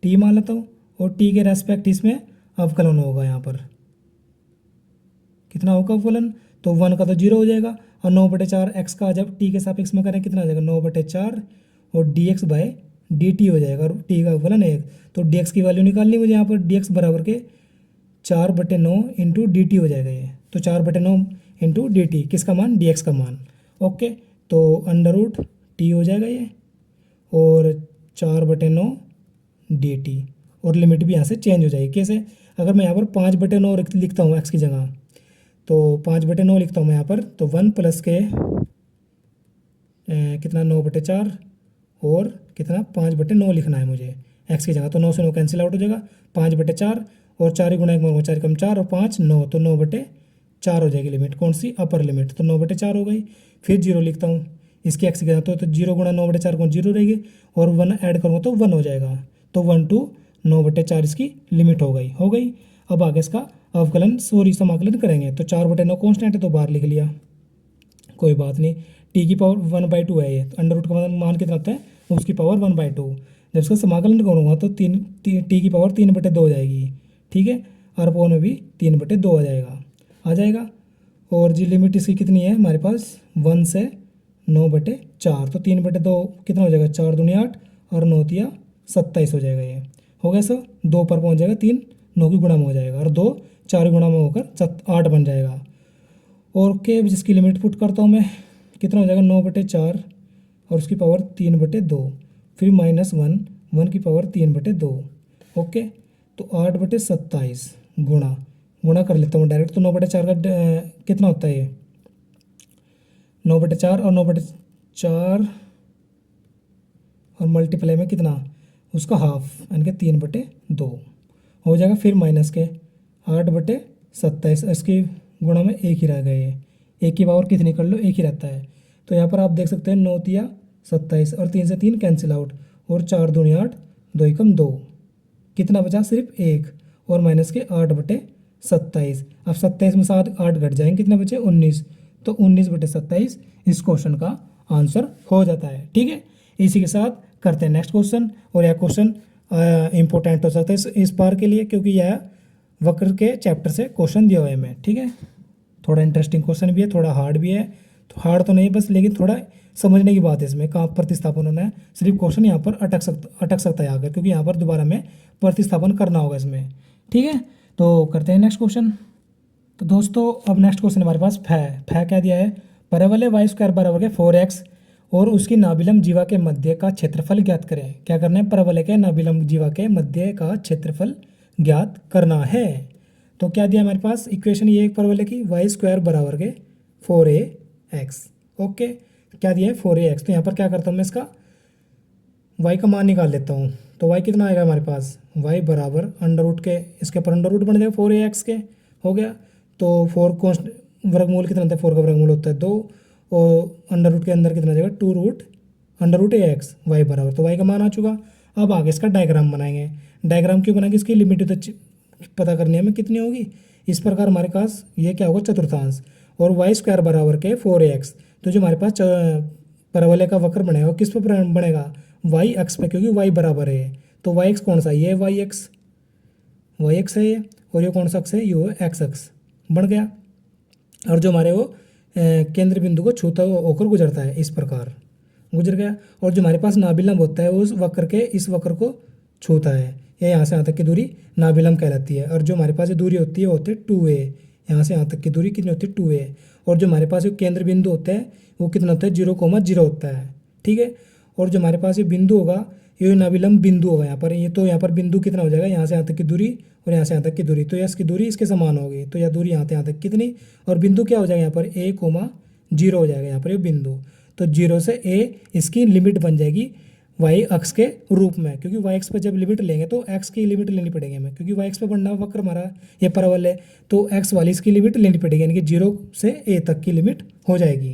टी मान लेता हूँ, और टी के रेस्पेक्ट इसमें अवकलन होगा। यहाँ पर कितना होगा अवकलन, तो 1 का तो 0 हो जाएगा, और 9/4 एक्स का जब टी के सापेक्ष में करें कितना हो जाएगा 9/4, और d x by d t हो जाएगा, और टी का अवकलन 1। तो डी एक्स की वैल्यू निकालनी मुझे यहाँ पर, डी एक्स बराबर के 4/9 इंटू डी टी हो जाएगा ये, तो 4/9 इंटू डी टी, किसका मान, डी एक्स का मान। ओके, तो अंडर रूट टी हो जाएगा ये, और 4/9 डी टी, और लिमिट भी यहाँ से चेंज हो जाएगी। कैसे, अगर मैं यहाँ पर 5/9 लिखता हूँ एक्स की जगह, तो 5/9 लिखता हूँ मैं यहाँ पर, तो 1 प्लस के कितना 9/4, और कितना 5/9 लिखना है मुझे एक्स की जगह, तो 9 से 9 कैंसिल आउट हो जाएगा, 5/4, और 4 गुणा 1 4 कम 4, और 5 9, तो 9/4 हो जाएगी लिमिट, कौन सी, अपर लिमिट, तो 9/4 हो गई। फिर 0 लिखता हूँ इसकी एक्स की जगह, तो 0 गुणा 9/4 कौन 0 रहेगी, और 1 ऐड करूँगा तो 1 हो जाएगा, तो 1 to 9/4 इसकी लिमिट हो गई। अब आगे इसका अवकलन समाकलन करेंगे, तो 4/9 कॉन्स्टेंट है तो बाहर लिख लिया, कोई बात नहीं। टी की पावर 1/2 है ये, तो अंडर रूट का मान कितना होता है, उसकी पावर 1/2। जब इसका समाकलन करूँगा तो टी की पावर 3/2 हो जाएगी, ठीक है, और अपोन में भी 3/2 आ जाएगा। और जी लिमिट इसकी कितनी है हमारे पास 1 से 9/4, तो 3/2 कितना हो जाएगा, 4 दूनी 8, और 9 तिया 27 हो जाएगा ये, हो गया सर, 2 पर पहुँच जाएगा, 3 9 की गुणा में हो जाएगा, और 2 4 गुणा में होकर 8 बन जाएगा। और के जिसकी लिमिट पुट करता हूँ मैं, कितना हो जाएगा 9/4, और उसकी पावर 3/2, फिर -1 की पावर 3/2। ओके, तो 8/27 गुणा कर लेता हूँ डायरेक्ट, तो 9/4 का कितना होता है ये 9/4, और 9/4 और मल्टीप्लाई में कितना उसका हाफ, यानी कि 3/2 हो जाएगा। फिर माइनस के 8/27, इसकी गुणा में एक ही रह गए, एक की पावर कितनी कर लो, एक ही रहता है। तो यहाँ पर आप देख सकते हैं 9 तिया 27, और 3 से 3 कैंसिल आउट, और 4 दूनी 8, 2 एकम 2, कितना बचा सिर्फ 1, और माइनस के 8/27। अब 27 में 8 घट जाएंगे, कितने बचे 19, तो 19/27 इस क्वेश्चन का आंसर हो जाता है, ठीक है। इसी के साथ करते हैं नेक्स्ट क्वेश्चन, और यह क्वेश्चन इंपॉर्टेंट हो सकता है इस बार के लिए, क्योंकि यह वक्र के चैप्टर से क्वेश्चन दिया हुआ है मैं, ठीक है। थोड़ा इंटरेस्टिंग क्वेश्चन भी है, थोड़ा हार्ड भी है, तो हार्ड तो नहीं बस, लेकिन थोड़ा समझने की बात है इसमें, कहाँ प्रतिस्थापन होना है, सिर्फ क्वेश्चन यहाँ पर अटक सकता है आगे, क्योंकि यहाँ पर दोबारा में प्रतिस्थापन करना होगा इसमें, ठीक है। तो करते हैं नेक्स्ट क्वेश्चन। तो दोस्तों अब नेक्स्ट क्वेश्चन हमारे पास फै क्या दिया है, परवलय y² बराबर के 4x और उसकी नाभिलंब जीवा के मध्य का क्षेत्रफल ज्ञात करें। क्या करना है, परवलय के नाभिलंब जीवा के मध्य का क्षेत्रफल ज्ञात करना है। तो क्या दिया हमारे पास इक्वेशन, ये एक परवलय की y² बराबर के 4ax। ओके, क्या दिया है 4ax, तो यहाँ पर क्या करता हूँ मैं, इसका y का मान निकाल लेता हूँ। तो y कितना आएगा हमारे पास, y बराबर अंडर रूट के, इसके ऊपर अंडर रूट बन जाएगा 4ax के, हो गया। तो 4 कॉन्स्ट वर्गमूल कितना होता है, 4 का वर्गमूल होता है 2, और अंडर रूट के अंदर कितना जाएगा 2 root under root ax, y बराबर, तो y का मान आ चुका। अब आगे इसका डायग्राम बनाएंगे। डायग्राम क्यों बनाएंगे, इसकी लिमिट तो पता करनी है हमें कितनी होगी। इस प्रकार हमारे पास ये क्या होगा चतुर्थांश, और y² बराबर के 4ax, तो जो हमारे पास परवलय का वक्र बनेगा वो किस पर बनेगा, y अक्ष पे, क्योंकि y बराबर है। तो y कौन सा, ये y अक्ष है ये, और ये कौन सा अक्ष है, ये x अक्ष बन गया। और जो हमारे वो केंद्र बिंदु को छूता होकर गुजरता है, इस प्रकार गुजर गया। और जो हमारे पास नाभिलंब होता है उस वक्र के इस वक्र को छूता है, ये यहाँ से यहाँ तक की दूरी नाभिलंब कहलाती है। और जो हमारे पास ये दूरी होती है वो होती है 2a, यहाँ से यहाँ तक की दूरी कितनी होती है 2a। और जो हमारे पास ये केंद्र बिंदु होता है वो कितना होता है 0,0 होता है, ठीक है। और जो हमारे पास ये बिंदु होगा ये नाभिलंब बिंदु होगा यहाँ पर, ये तो यहाँ पर बिंदु कितना हो जाएगा, यहाँ से यहाँ तक की दूरी और यहाँ से यहाँ तक की दूरी, तो इसकी दूरी इसके समान होगी। तो यह दूरी यहाँ से यहाँ तक कितनी, और बिंदु क्या हो जाएगा यहाँ पर 1,0 हो जाएगा यहाँ पर ये बिंदु। तो 0 से a इसकी लिमिट बन जाएगी y अक्ष के रूप में, क्योंकि y अक्ष पर जब लिमिट लेंगे तो x की लिमिट लेनी पड़ेगी हमें, क्योंकि y अक्ष पर बनना वक्र हमारा ये परवल है, तो x वाली इसकी लिमिट लेनी पड़ेगी, यानी कि 0 से a तक की लिमिट हो जाएगी।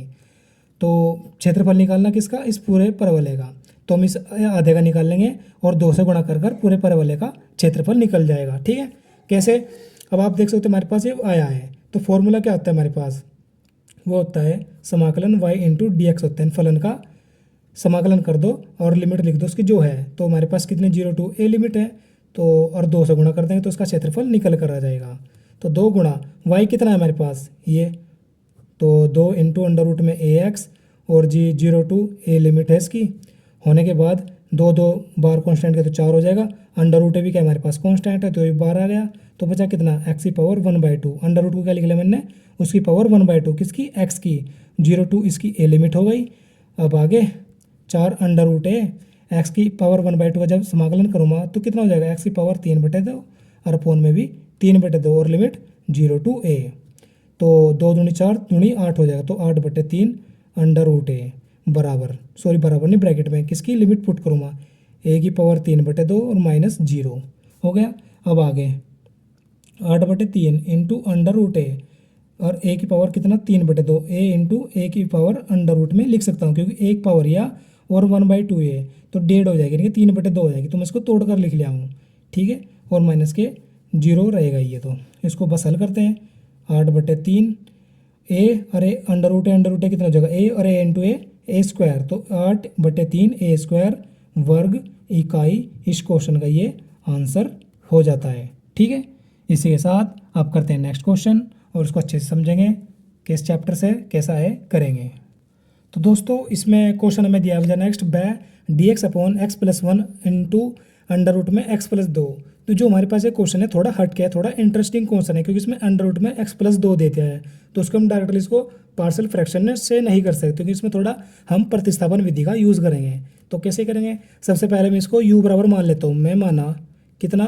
तो क्षेत्रफल निकालना किसका, इस पूरे परवलय का, तो हम इस आधे का निकाल लेंगे और 2 से गुणा कर पूरे परवलय का क्षेत्रफल निकल जाएगा। ठीक है, कैसे, अब आप देख सकते हो हमारे पास ये आया है, तो फॉर्मूला क्या होता है हमारे पास, वो होता है समाकलन y इंटू डी एक्स होता है, फलन का समाकलन कर दो और लिमिट लिख दो उसकी जो है, तो हमारे पास कितने 0 टू a लिमिट है, तो और 2 से गुणा कर देंगे तो उसका क्षेत्रफल निकल कर आ जाएगा। तो 2 गुणा y कितना है हमारे पास ये, तो 2 इंटू अंडर रूट में ax और जी 0 टू a लिमिट है इसकी, होने के बाद 2 2 बार कॉन्स्टेंट के तो 4 हो जाएगा, अंडर रूट भी क्या हमारे पास कॉन्स्टेंट है तो ये 12 आ गया, तो बचा कितना x की पावर 1/2, अंडर रूट को क्या लिख लिया मैंने, उसकी पावर 1/2 किसकी, x की, 0 टू इसकी a लिमिट हो गई। अब आगे 4 अंडर रूट है एक्स की पावर 1/2 का जब समाकलन करूँगा तो कितना हो जाएगा, एक्स की पावर 3/2 और अपोन में भी 3/2 और लिमिट 0 टू a, तो 2 दूनी 4 दूनी 8 हो जाएगा, तो 8/3 अंडर रूट ए बराबर, सॉरी बराबर नहीं ब्रैकेट में किसकी लिमिट पुट करूँगा, a की पावर 3/2 और माइनस 0 हो गया। अब आगे 8/3 इंटू अंडर रूट ए और a की पावर कितना 3/2, a इंटू a की पावर अंडर रूट में लिख सकता हूँ, क्योंकि एक पावर या और 1/2 है तो 1.5 हो जाएगी, यानी कि 3/2 हो जाएगी, तो मैं इसको तोड़ कर लिख लिया हूँ। ठीक है, और माइनस के 0 रहेगा ये, तो इसको बस हल करते हैं, 8/3 a अरे अंडर रूट है कितना हो जाएगा a और a इंटू a स्क्वायर, तो 8/3 a स्क्वायर वर्ग इकाई इस क्वेश्चन का ये आंसर हो जाता है। ठीक है, इसी के साथ आप करते हैं नेक्स्ट क्वेश्चन और उसको अच्छे से समझेंगे कि इस चैप्टर से कैसा है करेंगे। तो दोस्तों इसमें क्वेश्चन हमें दिया हुआ next by dx upon x plus 1 into under root में x प्लस 2, तो जो हमारे पास ये क्वेश्चन है थोड़ा हट के है, थोड़ा इंटरेस्टिंग क्वेश्चन है, क्योंकि इसमें अंडर रूट में x प्लस 2 देते हैं, तो उसको हम डायरेक्टली इसको पार्शियल फ्रैक्शन से नहीं कर सकते, क्योंकि इसमें थोड़ा हम प्रतिस्थापन विधि का यूज़ करेंगे। तो कैसे करेंगे, सबसे पहले मैं इसको u बराबर मान लेता हूँ, मैं माना कितना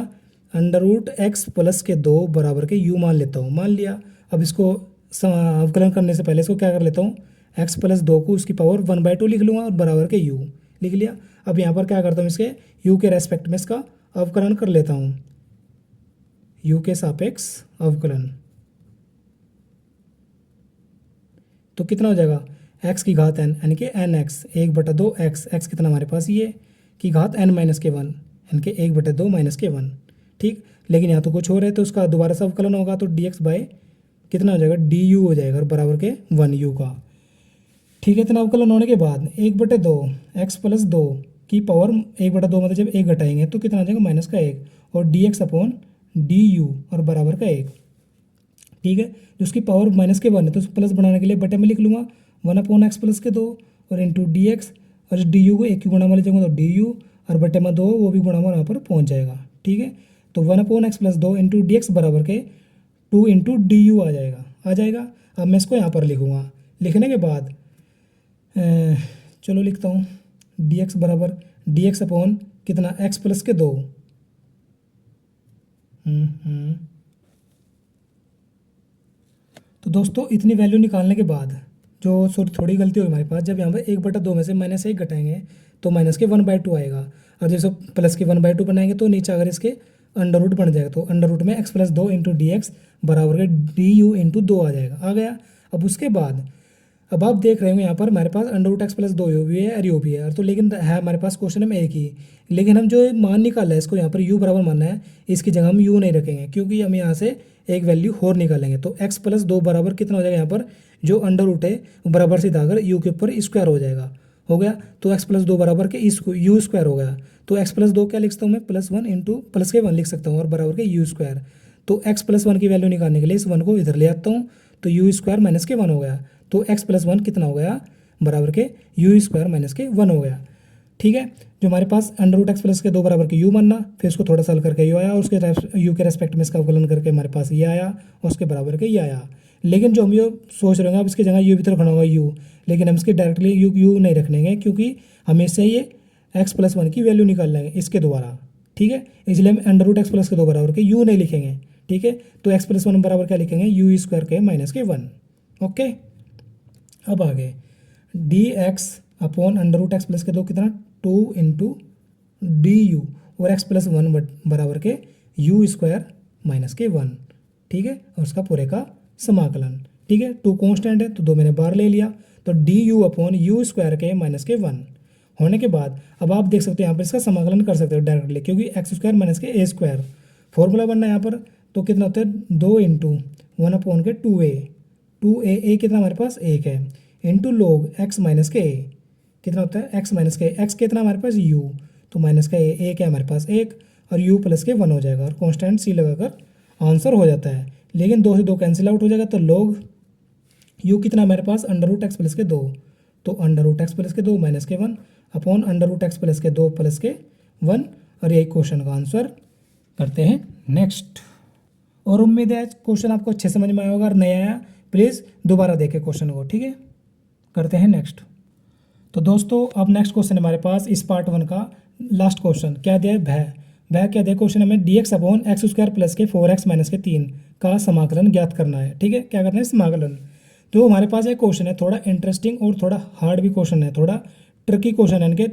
अंडर रूट x प्लस के 2 बराबर के u मान लेता हूँ, मान लिया। अब इसको अवकलन करने से पहले इसको क्या कर लेता हूँ, x प्लस 2 को उसकी पावर 1/2 लिख लूँगा और बराबर के u लिख लिया। अब यहाँ पर क्या करता हूँ, इसके u के रेस्पेक्ट में इसका अवकलन कर लेता हूँ, u के सापेक्ष अवकलन, तो कितना हो जाएगा x की घात n यानी कि nx 1/2 x कितना हमारे पास ये की घात n माइनस के 1 यानी कि 1/2 माइनस के 1। ठीक, लेकिन यहाँ तो कुछ और है, तो उसका दोबारा से अवकलन होगा तो dx बाय कितना हो जाएगा du हो जाएगा और बराबर के 1u का। ठीक है, इतना अवकलन होने के बाद 1/2 x प्लस 2 की पावर 1/2 मतलब जब 1 घटाएंगे तो कितना आ जाएगा माइनस का 1 और dx अपॉन du और बराबर का 1। ठीक है, जो उसकी पावर माइनस के 1 है तो उसको प्लस बनाने के लिए बटे में लिख लूँगा 1/x प्लस के 2 और इंटू dx और इस du को 1 की गुणा में ले जाऊँगा तो du और बटे में 2 वो भी गुणा में वहाँ पर पहुँच जाएगा। ठीक है, तो 1/x प्लस 2 इंटू dx बराबर के 2 इंटू du आ जाएगा। अब मैं इसको यहाँ पर लिखूँगा, लिखने के बाद चलो लिखता हूँ dx बराबर dx अपॉन कितना x प्लस के 2 तो दोस्तों इतनी वैल्यू निकालने के बाद जो थोड़ी गलती हुई हमारे पास, जब यहाँ पर 1/2 में से माइनस 1 घटाएंगे तो माइनस के 1/2 आएगा, और जैसे प्लस के 1/2 बनाएंगे तो नीचे अगर इसके अंडर रूट बन जाएगा, तो अंडर रूट में x plus 2 into D x बराबर के du इंटू 2 आ जाएगा, आ गया। अब उसके बाद अब आप देख रहे होंगे यहाँ पर हमारे पास अंडर रूट एक्स प्लस 2 भी है और यू भी है, तो लेकिन है हमारे पास क्वेश्चन में एक ही, लेकिन हम जो मान निकाला है इसको यहाँ पर u बराबर मानना है, इसकी जगह हम u नहीं रखेंगे क्योंकि हम यहाँ से एक वैल्यू और निकालेंगे, तो x प्लस 2 बराबर कितना हो जाएगा, यहाँ पर जो अंडर रूट है बराबर सीधा अगर u के ऊपर स्क्वायर हो जाएगा, हो गया, तो x प्लस 2 बराबर के यू स्क्वायर हो गया, तो x प्लस 2 क्या लिख सकता हूँ मैं +1 इंटू प्लस के 1 लिख सकता हूँ और बराबर के यू स्क्वायर, तो x प्लस 1 की वैल्यू निकालने के लिए इस 1 को इधर ले आता हूँ, तो यू स्क्वायर माइनस के 1 हो गया, तो x प्लस 1 कितना हो गया बराबर के यू स्क्वायर माइनस के 1 हो गया। ठीक है, जो हमारे पास अंडर रूट एक्स प्लस के 2 बराबर के u मानना, फिर उसको थोड़ा सा हल करके u आया और उसके u के रेस्पेक्ट में इसका अवकलन करके हमारे पास ये आया और उसके बराबर के ये आया। लेकिन जो हम ये सोच रहे हैं अब इसकी जगह u भी तो रखना होगा u, लेकिन हम इसके डायरेक्टली u नहीं रखेंगे क्योंकि हमें इससे ये x प्लस 1 की वैल्यू निकाल लेंगे इसके द्वारा। ठीक है, इसलिए हम अंडर रूट एक्स प्लस के 2 बराबर के u नहीं लिखेंगे। ठीक है, तो x प्लस 1 बराबर क्या लिखेंगे यू स्क्वायर के माइनस के 1। ओके, अब आगे d x upon under root x plus के 2 कितना 2 इंटू डी यू और एक्स प्लस 1 बराबर के यू स्क्वायर माइनस के 1, ठीक है, और उसका पूरे का समाकलन, ठीक है। 2 कांस्टेंट है तो 2 मैंने बाहर ले लिया, तो D u upon you square के माइनस के 1 होने के बाद अब आप देख सकते हो यहाँ पर इसका समाकलन कर सकते हो डायरेक्टली, क्योंकि एक्स स्क्वायर माइनस के ए स्क्वायर फॉर्मूला बनना है यहाँ पर, तो कितना होता है 2 इंटू 1 अपॉन के 2a ए कितना हमारे पास 1 है, इंटू लोग एक्स माइनस के ए कितना होता है एक्स माइनस के एक्स कितना हमारे पास यू, तो माइनस का ए क्या हमारे पास 1 और यू प्लस के 1 हो जाएगा और कांस्टेंट सी लगाकर आंसर हो जाता है। लेकिन 2 से 2 कैंसिल आउट हो जाएगा, तो लोग यू कितना हमारे पास अंडर रूट एक्स प्लस के 2, तो अंडर रूट एक्स प्लस के 2 माइनस के 1 upon under root x plus के 2 प्लस के 1, और यही क्वेश्चन का आंसर करते हैं नेक्स्ट। और उम्मीद है क्वेश्चन आपको अच्छे समझ में आया होगा, और नहीं आया प्लीज़ दोबारा देखें क्वेश्चन को, ठीक है। करते हैं नेक्स्ट। तो दोस्तों अब नेक्स्ट क्वेश्चन हमारे पास इस पार्ट 1 का लास्ट क्वेश्चन क्या दिया है, वह क्या दिया क्वेश्चन हमें D x upon x square plus के 4x माइनस के 3 का समाकलन ज्ञात करना है, ठीक है। क्या करना है समाकलन। तो हमारे पास एक क्वेश्चन है थोड़ा इंटरेस्टिंग और थोड़ा हार्ड भी क्वेश्चन है, थोड़ा ट्रिकी क्वेश्चन है, इनके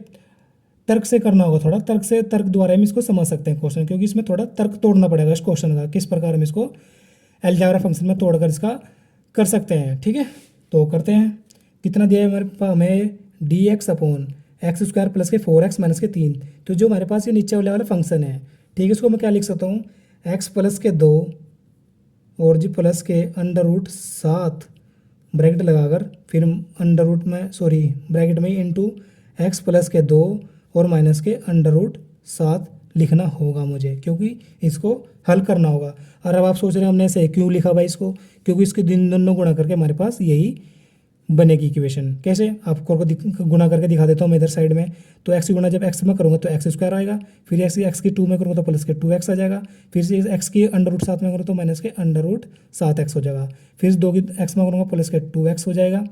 तर्क से करना होगा, थोड़ा तर्क द्वारा हम इसको समझ सकते हैं क्वेश्चन, क्योंकि इसमें थोड़ा तर्क तोड़ना पड़ेगा इस क्वेश्चन का, किस प्रकार हम इसको अलजेब्रा फंक्शन में तोड़कर इसका कर सकते हैं, ठीक है। तो करते हैं, कितना दिया है हमारे पास हमें D x upon x square plus के 4x माइनस के 3, तो जो हमारे पास ये नीचे वाला फंक्शन है, ठीक है, इसको मैं क्या लिख सकता हूँ एक्स प्लस के 2 और जी प्लस के अंडर रूट 7 ब्रैकेट लगाकर फिर अंडर रूट में ब्रैकेट में इंटू एक्स प्लस के 2 और माइनस के अंडर रूट 7 लिखना होगा मुझे, क्योंकि इसको हल करना होगा। और अब आप सोच रहे हैं हमने ऐसे क्यों लिखा भाई इसको, क्योंकि इसके दिन दोनों गुणा करके हमारे पास यही बनेगी इक्वेशन। कैसे आपको गुणा करके दिखा देता हूँ मैं इधर साइड में। तो एक्स गुणा जब एक्स में करूँगा तो एक्स स्क्वायर आएगा, फिर एक्स की 2 में करूँगा तो प्लस के 2x आ जाएगा, फिर से एक्स की अंडर रूट 7 में करूँ तो माइनस के अंडर रूट 7x हो जाएगा, फिर 2 की एक्स में करूँगा प्लस के 2x हो जाएगा।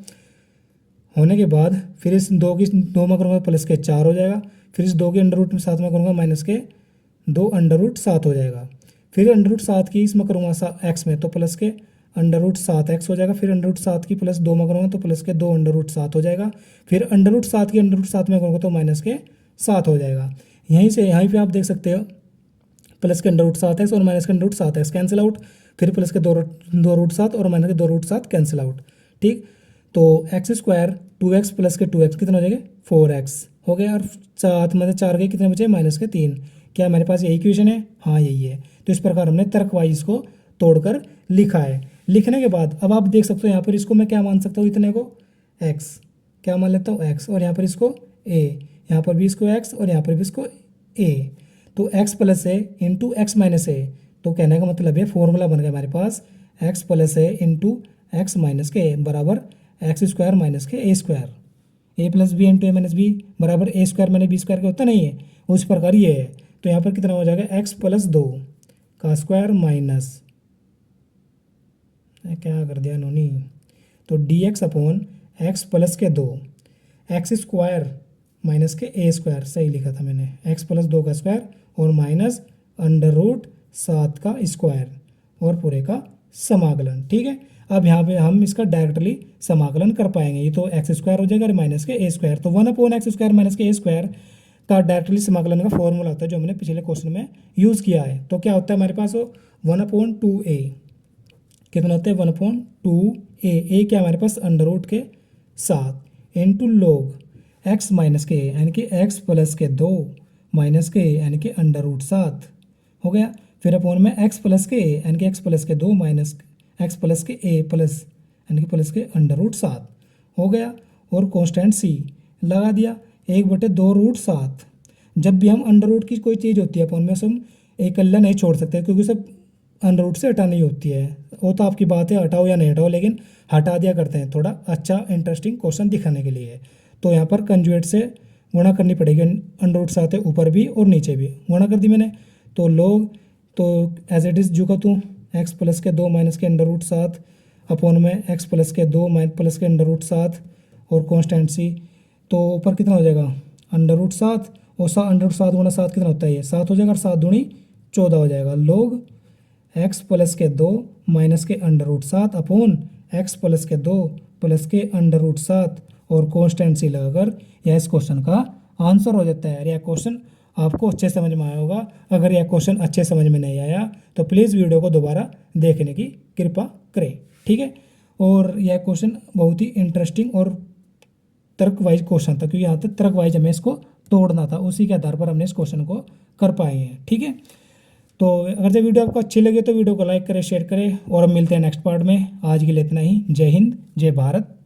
होने के बाद फिर इस 2 की 2 में करूँगा प्लस के 4 हो जाएगा, फिर इस 2 की अंडर रूट 7 में करूँगा माइनस के 2 अंडर रूट 7 हो जाएगा, फिर अंडर रूट 7 की इसमें करूँगा एक्स में तो प्लस के अंडर रूट 7x हो जाएगा, फिर अंडर रूट 7 की प्लस 2 में करूँगा तो प्लस के 2 अंडर रूट 7 हो जाएगा, फिर अंडर रूट 7 की अंडर रूट 7 में करूँगा तो माइनस के 7 हो जाएगा। यहीं पे आप देख सकते हो प्लस के अंडर रूट 7x और माइनस के under root 7x cancel out, फिर प्लस के 2 रूट 7 और माइनस के 2 रूट 7 कैंसिल आउट, ठीक। तो एक्स स्क्वायर 2x प्लस के 2x कितना हो जाएगा 4x हो गया, और 7 में 4 के कितने बचे माइनस के 3। क्या हमारे पास यही इक्वेशन है, हाँ यही है। तो इस प्रकार हमने तर्क वाइज इसको तोड़कर लिखा है। लिखने के बाद अब आप देख सकते हो यहाँ पर इसको मैं क्या मान सकता हूँ, इतने को x क्या मान लेता हूँ x, और यहाँ पर इसको a, यहाँ पर भी इसको x और यहाँ पर भी इसको a, तो x प्लस ए इंटू एक्स माइनस ए। तो कहने का मतलब है फॉर्मूला बन गया हमारे पास x प्लस ए इंटू एक्स माइनस के बराबर एक्स स्क्वायर माइनस के ए स्क्वायर, ए प्लस बी इंटू ए माइनस बी बराबर ए स्क्वायर माइनस बी स्क्वायर का होता नहीं है, उस प्रकार ये है। तो यहाँ पर कितना हो जाएगा x प्लस 2 का स्क्वायर माइनस क्या कर दिया इन्होंने, तो D x upon x plus के 2 एक्स स्क्वायर माइनस के ए स्क्वायर, सही लिखा था मैंने, एक्स प्लस 2 का स्क्वायर और माइनस अंडर रूट 7 का स्क्वायर और पूरे का समाकलन, ठीक है। अब यहाँ पे हम इसका डायरेक्टली समाकलन कर पाएंगे, ये तो एक्स स्क्वायर हो जाएगा और माइनस के ए स्क्वायर, तो 1 अपॉन एक्स स्क्वायर माइनस के ए स्क्वायर का डायरेक्टली समाकलन का फॉर्मूला होता है जो हमने पिछले क्वेश्चन में यूज़ किया है। तो क्या होता है हमारे पास वो 1/2a कितना होता है 1/2a, ए क्या हमारे पास अंडर रूट के 7 इंटू लोग एक्स माइनस के यानी कि एक्स प्लस के 2 माइनस के यानी कि अंडर रूट 7 हो गया, फिर अपॉन में एक्स प्लस के यानी कि एक्स प्लस के 2 माइनस एक्स प्लस के ए प्लस यानी कि प्लस के अंडर रूट 7 हो गया, और कॉन्स्टेंट सी लगा दिया 1/2 रूट 7। जब भी हम अंडर रूट की कोई चीज़ होती है अपॉन में हम एक कल्ला नहीं छोड़ सकते, क्योंकि सब अंडर रूट से हटानी होती है, वो तो आपकी बात है हटाओ या नहीं हटाओ, लेकिन हटा दिया करते हैं थोड़ा अच्छा इंटरेस्टिंग क्वेश्चन दिखाने के लिए। तो यहाँ पर कंजुएट से गुणा करनी पड़ेगी, अंडर रूट 7 है ऊपर भी और नीचे भी गुणा कर दी मैंने, तो लोग तो एज इट इज़ जो का तू एक्स प्लस के 2 माइनस के अंडर रूट 7 अपॉन में एक्स प्लस के 2 प्लस के अंडर रूट 7 और कॉन्स्टेंट सी, तो ऊपर कितना हो जाएगा अंडर रूट 7 और अंडर रूट 7 गुणा 7 कितना होता है, ये 7 हो जाएगा और 7 दूनी 14 हो जाएगा, लोग एक्स प्लस के 2 माइनस के under root 7 upon x plus के 2 प्लस के अंडर रूट 7 और कॉन्स्टेंट सी लगाकर यह इस क्वेश्चन का आंसर हो जाता है। यह क्वेश्चन आपको अच्छे समझ में आया होगा। अगर यह क्वेश्चन अच्छे समझ में नहीं आया तो प्लीज़ वीडियो को दोबारा देखने की कृपा करें, ठीक है। और यह क्वेश्चन बहुत ही इंटरेस्टिंग और तर्क वाइज क्वेश्चन था, क्योंकि यहाँ तक तर्क वाइज हमें इसको तोड़ना था, उसी के आधार पर हमने इस क्वेश्चन को कर पाए हैं, ठीक है। तो अगर जब वीडियो आपको अच्छी लगे तो वीडियो को लाइक करें, शेयर करें, और हम मिलते हैं नेक्स्ट पार्ट में। आज के लिए इतना ही। जय हिंद, जय भारत।